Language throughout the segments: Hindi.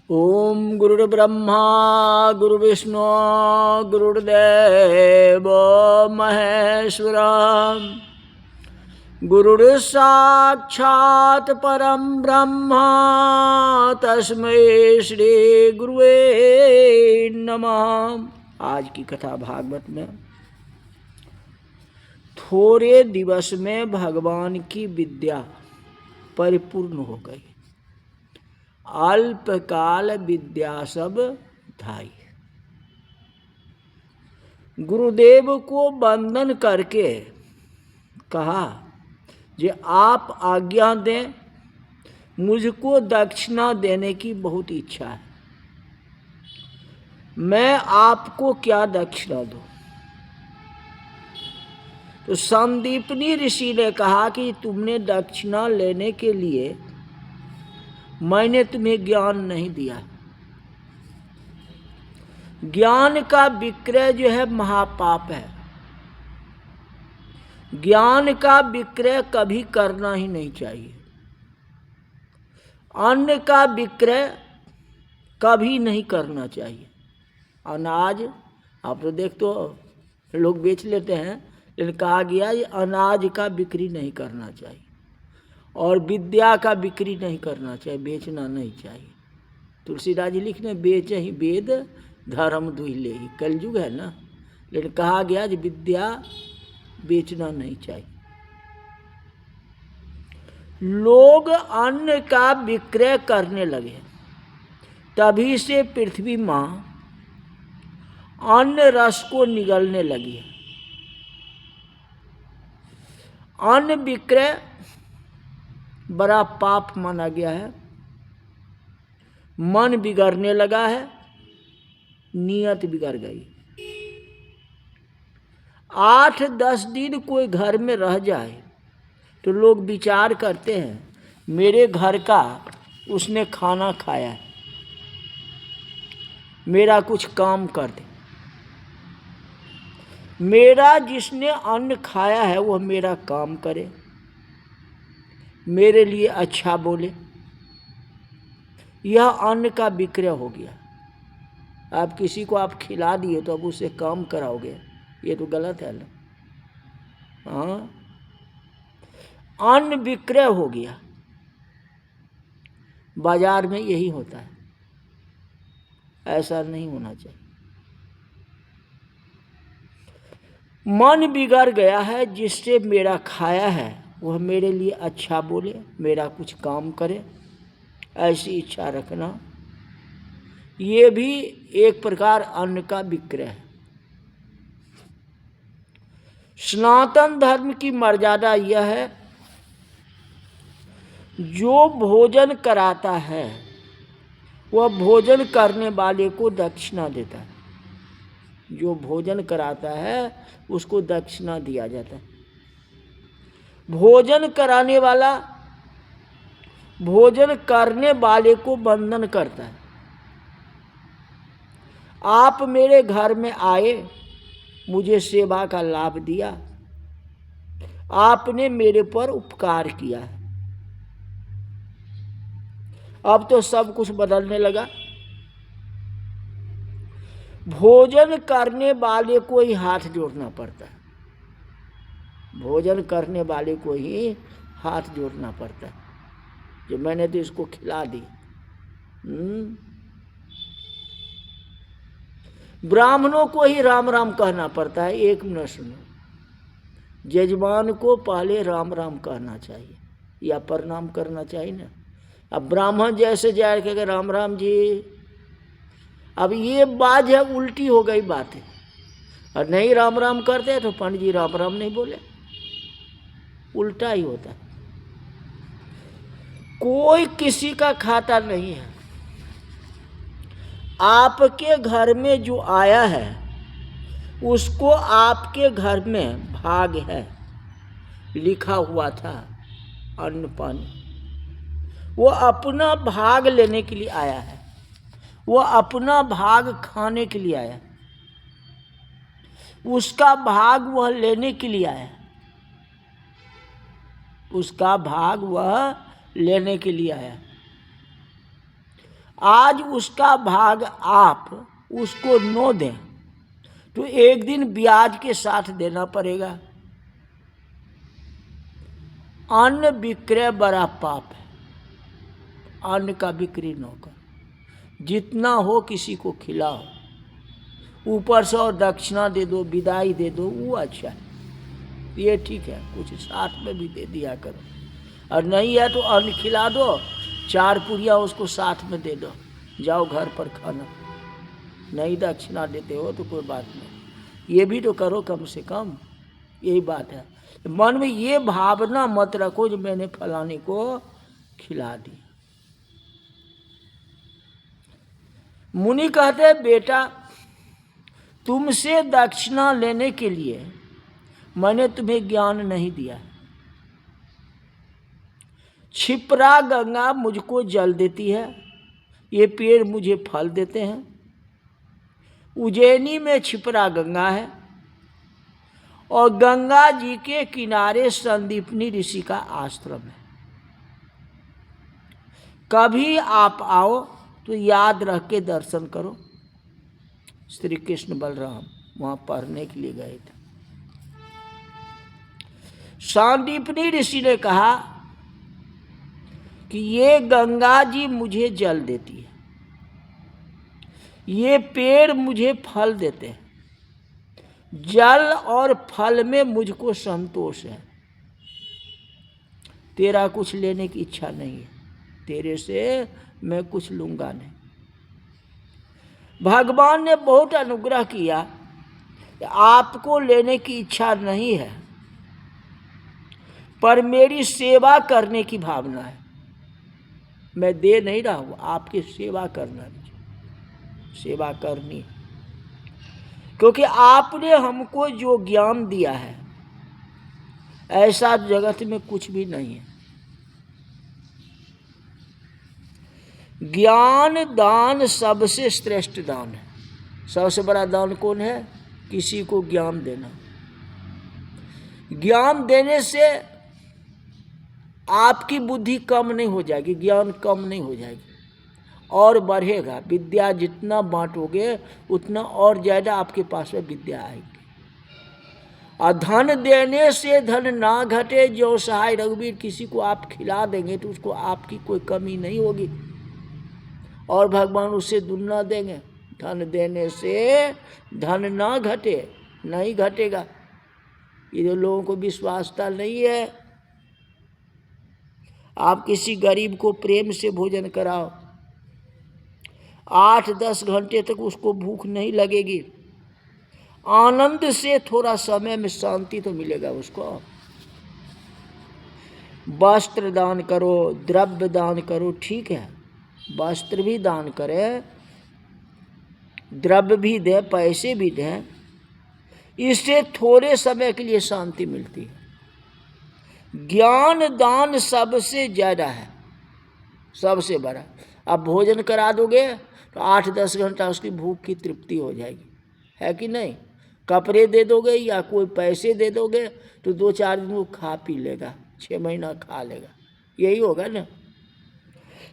ओम गुरुर्ब्रह्मा गुरुर्विष्णु गुरुर्देव महेश्वर गुरुर्साक्षात् परम ब्रह्म तस्मै श्री गुरुवे नमः। आज की कथा भागवत में थोड़े दिवस में भगवान की विद्या परिपूर्ण हो गई। अल्पकाल विद्या सब धाई। गुरुदेव को वंदन करके कहा जे आप आज्ञा दें, मुझको दक्षिणा देने की बहुत इच्छा है। मैं आपको क्या दक्षिणा दूं? तो संदीपनी ऋषि ने कहा कि तुमने दक्षिणा लेने के लिए मैंने तुम्हें ज्ञान नहीं दिया। ज्ञान का विक्रय जो है महापाप है। ज्ञान का विक्रय कभी करना ही नहीं चाहिए। अन्न का विक्रय कभी नहीं करना चाहिए। अनाज आप तो देख तो लोग बेच लेते हैं, लेकिन कहा गया ये अनाज का बिक्री नहीं करना चाहिए और विद्या का बिक्री नहीं करना चाहिए, बेचना नहीं चाहिए। तुलसीदास जी लिखने बेच ही वेद धर्म दुहिले ही। कलयुग है ना, लेकिन कहा गया कि विद्या बेचना नहीं चाहिए। लोग अन्न का विक्रय करने लगे, तभी से पृथ्वी माँ अन्न रस को निगलने लगी। अन्न विक्रय बड़ा पाप माना गया है। मन बिगड़ने लगा है, नियत बिगड़ गई। 8-10 दिन कोई घर में रह जाए तो लोग विचार करते हैं मेरे घर का उसने खाना खाया है, मेरा कुछ काम कर दे। मेरा जिसने अन्न खाया है वह मेरा काम करे, मेरे लिए अच्छा बोले। यह अन्न का विक्रय हो गया। आप किसी को आप खिला दिए तो अब उससे काम कराओगे, ये तो गलत है ना। हाँ, अन्न विक्रय हो गया। बाजार में यही होता है, ऐसा नहीं होना चाहिए। मन बिगड़ गया है, जिससे मेरा खाया है वह मेरे लिए अच्छा बोले, मेरा कुछ काम करे, ऐसी इच्छा रखना, ये भी एक प्रकार अन्न का विक्रय है। सनातन धर्म की मर्यादा यह है, जो भोजन कराता है वह भोजन करने वाले को दक्षिणा देता है। जो भोजन कराता है उसको दक्षिणा दिया जाता है। भोजन कराने वाला भोजन करने वाले को वंदन करता है। आप मेरे घर में आए, मुझे सेवा का लाभ दिया, आपने मेरे पर उपकार किया है। अब तो सब कुछ बदलने लगा। भोजन करने वाले को ही हाथ जोड़ना पड़ता है। भोजन करने वाले को ही हाथ जोड़ना पड़ता है, जो मैंने तो इसको खिला दी। ब्राह्मणों को ही राम राम कहना पड़ता है। एक मिनट सुनो, जजमान को पहले राम राम कहना चाहिए या प्रणाम करना चाहिए ना। अब ब्राह्मण जैसे जाए कहेगा राम राम जी, अब ये बात है उल्टी हो गई बात है। और नहीं राम राम करते तो पंडित जी राम राम नहीं बोले, उल्टा ही होता है। कोई किसी का खाता नहीं है। आपके घर में जो आया है उसको आपके घर में भाग है, लिखा हुआ था अन्न पानी। वो अपना भाग लेने के लिए आया है, वो अपना भाग खाने के लिए आया, उसका भाग वह लेने के लिए आया, उसका भाग वह लेने के लिए आया। आज उसका भाग आप उसको न दें तो एक दिन ब्याज के साथ देना पड़ेगा। अन्न विक्रय बड़ा पाप है। अन्न का बिक्री न कर, जितना हो किसी को खिलाओ, ऊपर से और दक्षिणा दे दो, विदाई दे दो, वो अच्छा है, ये ठीक है। कुछ साथ में भी दे दिया करो, और नहीं है तो अन्न खिला दो, 4 पुड़िया उसको साथ में दे दो, जाओ घर पर खाना। नहीं दक्षिणा देते हो तो कोई बात नहीं, ये भी तो करो कम से कम, यही बात है। मन में ये भावना मत रखो जो मैंने फलाने को खिला दी। मुनि कहते हैं बेटा, तुमसे दक्षिणा लेने के लिए मैंने तुम्हें ज्ञान नहीं दिया। क्षिप्रा गंगा मुझको जल देती है, ये पेड़ मुझे फल देते हैं। उज्जैनी में क्षिप्रा गंगा है और गंगा जी के किनारे संदीपनी ऋषि का आश्रम है। कभी आप आओ तो याद रख के दर्शन करो। श्री कृष्ण बलराम वहां पढ़ने के लिए गए थे। संदीपनी ऋषि ने कहा कि ये गंगा जी मुझे जल देती है, ये पेड़ मुझे फल देते हैं, जल और फल में मुझको संतोष है। तेरा कुछ लेने की इच्छा नहीं है, तेरे से मैं कुछ लूंगा नहीं। भगवान ने बहुत अनुग्रह किया, आपको लेने की इच्छा नहीं है, पर मेरी सेवा करने की भावना है। मैं दे नहीं रहा हूं, आपकी सेवा करना, सेवा करनी, क्योंकि आपने हमको जो ज्ञान दिया है ऐसा जगत में कुछ भी नहीं है। ज्ञान दान सबसे श्रेष्ठ दान है। सबसे बड़ा दान कौन है? किसी को ज्ञान देना। ज्ञान देने से आपकी बुद्धि कम नहीं हो जाएगी, ज्ञान कम नहीं हो जाएगी, और बढ़ेगा। विद्या जितना बांटोगे उतना और ज़्यादा आपके पास में विद्या आएगी। और धन देने से धन ना घटे, जो सहाय रघुवीर, किसी को आप खिला देंगे तो उसको आपकी कोई कमी नहीं होगी और भगवान उससे दुगना देंगे। धन देने से धन ना घटे, नहीं घटेगा। ये लोगों को विश्वासता नहीं है। आप किसी गरीब को प्रेम से भोजन कराओ, 8-10 घंटे तक उसको भूख नहीं लगेगी, आनंद से थोड़ा समय में शांति तो मिलेगा उसको। वस्त्र दान करो, द्रव्य दान करो, ठीक है, वस्त्र भी दान करें, द्रव्य भी दें, पैसे भी दें, इससे थोड़े समय के लिए शांति मिलती है। ज्ञान दान सबसे ज़्यादा है, सबसे बड़ा। आप भोजन करा दोगे तो 8-10 घंटा उसकी भूख की तृप्ति हो जाएगी, है कि नहीं? कपड़े दे दोगे या कोई पैसे दे दोगे तो 2-4 दिन वो खा पी लेगा, 6 महीना खा लेगा, यही होगा ना।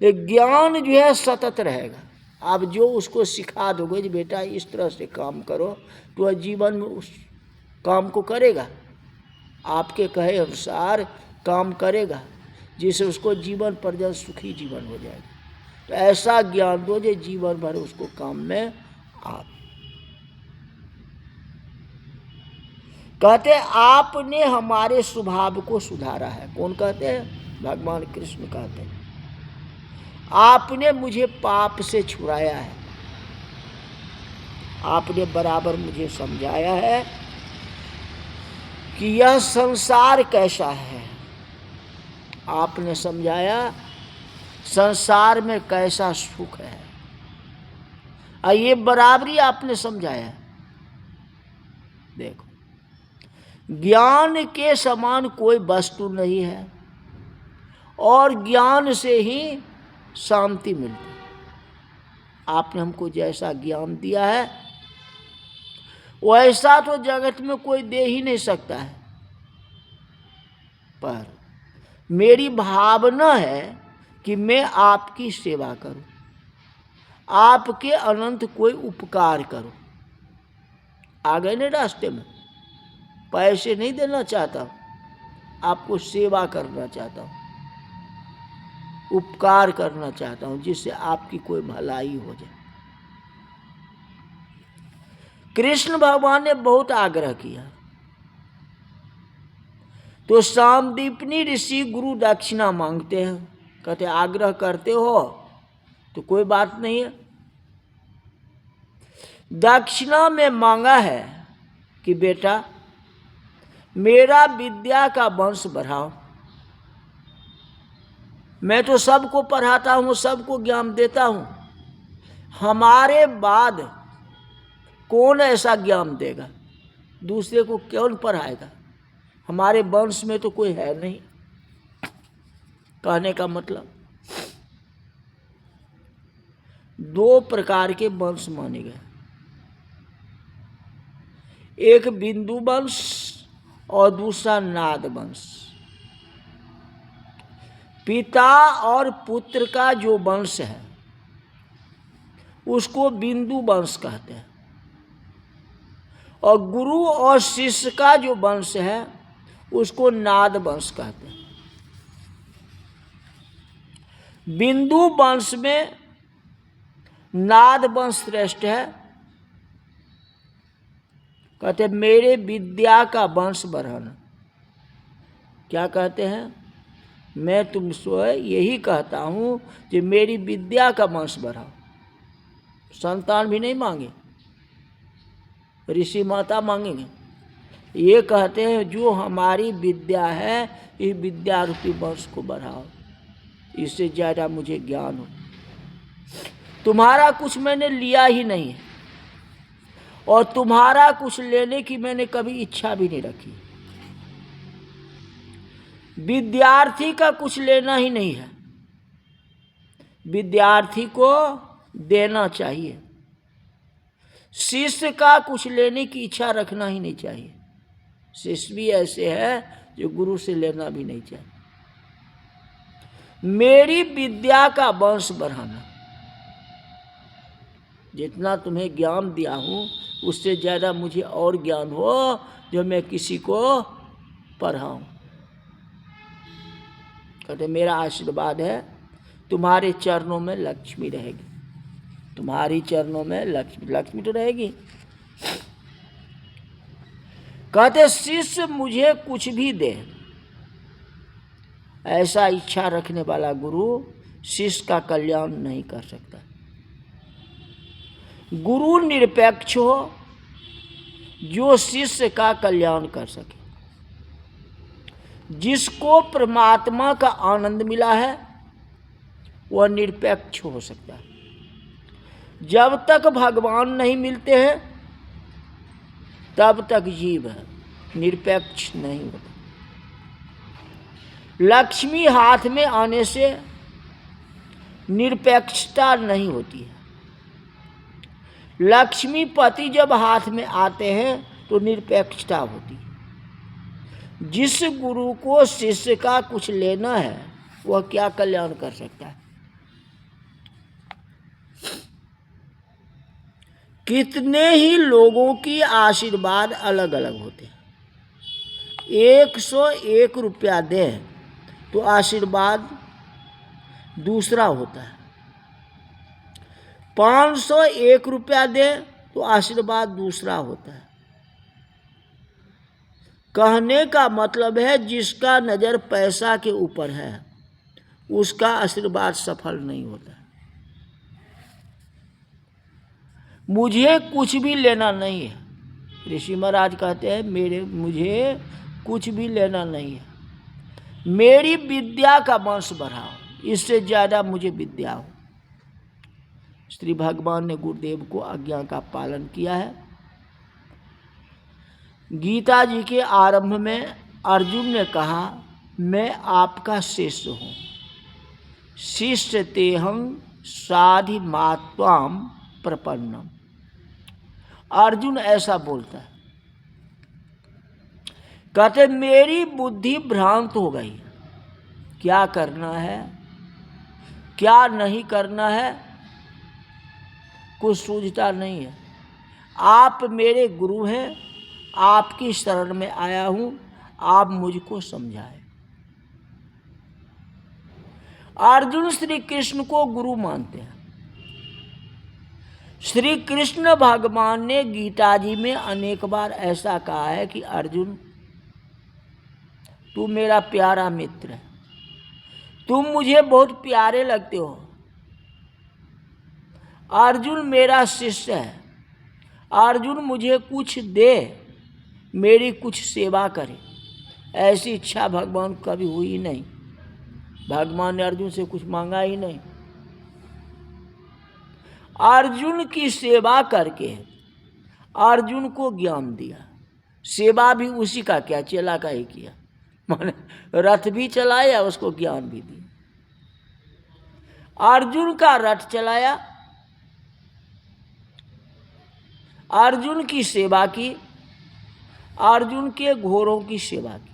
लेकिन ज्ञान जो है सतत रहेगा। आप जो उसको सिखा दोगे कि बेटा इस तरह से काम करो, तो वह जीवन में उस काम को करेगा, आपके कहे अनुसार काम करेगा, जिससे उसको जीवन पर्यंत सुखी जीवन हो जाएगा। तो ऐसा ज्ञान दो जो जीवन भर उसको काम में आप कहते आपने हमारे स्वभाव को सुधारा है। कौन कहते हैं? भगवान कृष्ण कहते हैं आपने मुझे पाप से छुड़ाया है, आपने बराबर मुझे समझाया है कि यह संसार कैसा है। आपने समझाया संसार में कैसा सुख है, और ये बराबरी आपने समझाया। देखो, ज्ञान के समान कोई वस्तु नहीं है और ज्ञान से ही शांति मिलती। आपने हमको जैसा ज्ञान दिया है वैसा तो जगत में कोई दे ही नहीं सकता है, पर मेरी भावना है कि मैं आपकी सेवा करूं। आपके अनंत कोई उपकार करो। आ गए ना रास्ते में। पैसे नहीं देना चाहता हूं, आपको सेवा करना चाहता हूं, उपकार करना चाहता हूं, जिससे आपकी कोई भलाई हो जाए। कृष्ण भगवान ने बहुत आग्रह किया। तो सांदीपनी ऋषि गुरु दक्षिणा मांगते हैं। कहते आग्रह करते हो तो कोई बात नहीं है। दक्षिणा में मांगा है कि बेटा मेरा विद्या का वंश बढ़ाओ। मैं तो सबको पढ़ाता हूँ, सबको ज्ञान देता हूँ, हमारे बाद कौन ऐसा ज्ञान देगा, दूसरे को कौन पढ़ाएगा, हमारे वंश में तो कोई है नहीं। कहने का मतलब दो प्रकार के वंश माने गए, एक बिंदु वंश और दूसरा नाद वंश। पिता और पुत्र का जो वंश है उसको बिंदु वंश कहते हैं, और गुरु और शिष्य का जो वंश है उसको नाद वंश कहते हैं। बिंदु वंश में नाद वंश श्रेष्ठ है। कहते मेरे विद्या का वंश बढ़ाना। क्या कहते हैं? मैं तुमसे यही कहता हूं कि मेरी विद्या का वंश बढ़ाओ। संतान भी नहीं मांगे, ऋषि माता मांगेंगे। ये कहते हैं जो हमारी विद्या है इस विद्या रूपी वंश को बढ़ाओ, इससे ज़्यादा मुझे ज्ञान हो। तुम्हारा कुछ मैंने लिया ही नहीं है और तुम्हारा कुछ लेने की मैंने कभी इच्छा भी नहीं रखी। विद्यार्थी का कुछ लेना ही नहीं है, विद्यार्थी को देना चाहिए। शिष्य का कुछ लेने की इच्छा रखना ही नहीं चाहिए। शिष्य भी ऐसे है जो गुरु से लेना भी नहीं चाहिए। मेरी विद्या का वंश बढ़ाना। जितना तुम्हें ज्ञान दिया हूँ उससे ज़्यादा मुझे और ज्ञान हो जो मैं किसी को पढ़ाऊँ। कहते मेरा आशीर्वाद है तुम्हारे चरणों में लक्ष्मी रहेगी, तुम्हारी चरणों में लक्ष्मी तो रहेगी। कहते शिष्य मुझे कुछ भी दे, ऐसा इच्छा रखने वाला गुरु शिष्य का कल्याण नहीं कर सकता। गुरु निरपेक्ष हो जो शिष्य का कल्याण कर सके। जिसको परमात्मा का आनंद मिला है वह निरपेक्ष हो सकता है। जब तक भगवान नहीं मिलते हैं तब तक जीव है, निरपेक्ष नहीं होता। लक्ष्मी हाथ में आने से निरपेक्षता नहीं होती है। लक्ष्मीपति जब हाथ में आते हैं तो निरपेक्षता होती है। जिस गुरु को शिष्य का कुछ लेना है वह क्या कल्याण कर सकता है? कितने ही लोगों की आशीर्वाद अलग अलग होते हैं। 101 रुपया दें तो आशीर्वाद दूसरा होता है, 501 रुपया दें तो आशीर्वाद दूसरा होता है। कहने का मतलब है जिसका नज़र पैसा के ऊपर है उसका आशीर्वाद सफल नहीं होता। मुझे कुछ भी लेना नहीं है, ऋषि महाराज कहते हैं मुझे कुछ भी लेना नहीं है, मेरी विद्या का वंश बढ़ाओ, इससे ज़्यादा मुझे विद्या हो। श्री भगवान ने गुरुदेव को आज्ञा का पालन किया है। गीता जी के आरंभ में अर्जुन ने कहा मैं आपका शिष्य हूँ, शिष्य तेहं साधि मात्वाम प्रपन्नम। अर्जुन ऐसा बोलता है। कहते मेरी बुद्धि भ्रांत हो गई, क्या करना है क्या नहीं करना है कुछ सूझता नहीं है। आप मेरे गुरु हैं, आपकी शरण में आया हूं, आप मुझको समझाएं। अर्जुन श्री कृष्ण को गुरु मानते हैं। श्री कृष्ण भगवान ने गीता जी में अनेक बार ऐसा कहा है कि अर्जुन, तू मेरा प्यारा मित्र है, तुम मुझे बहुत प्यारे लगते हो। अर्जुन मेरा शिष्य है, अर्जुन मुझे कुछ दे, मेरी कुछ सेवा करे। ऐसी इच्छा भगवान को कभी हुई ही नहीं। भगवान ने अर्जुन से कुछ मांगा ही नहीं। अर्जुन की सेवा करके अर्जुन को ज्ञान दिया। सेवा भी उसी का क्या, चेला का ही किया। माने रथ भी चलाया, उसको ज्ञान भी दिया। अर्जुन का रथ चलाया, अर्जुन की सेवा की, अर्जुन के घोड़ों की सेवा की।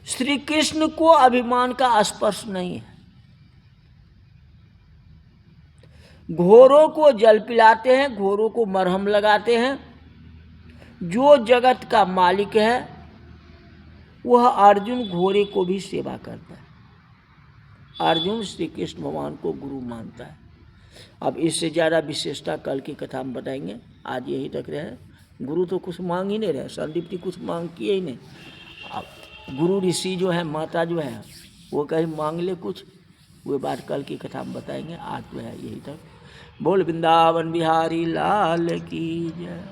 श्री कृष्ण को अभिमान का स्पर्श नहीं है। घोड़ों को जल पिलाते हैं, घोड़ों को मरहम लगाते हैं। जो जगत का मालिक है वह अर्जुन घोड़े को भी सेवा करता है। अर्जुन श्री कृष्ण भगवान को गुरु मानता है। अब इससे ज़्यादा विशेषता कल की कथा में बताएंगे। आज यही तक रहे। गुरु तो कुछ मांग ही नहीं रहे, संदीप जी कुछ मांग किए ही नहीं। अब गुरु ऋषि जो है, माता जो है, वो कहीं मांग ले कुछ, वो बात कल की कथा में बताएंगे। आज जो है यही तक। बोल वृंदावन बिहारी लाल की जय।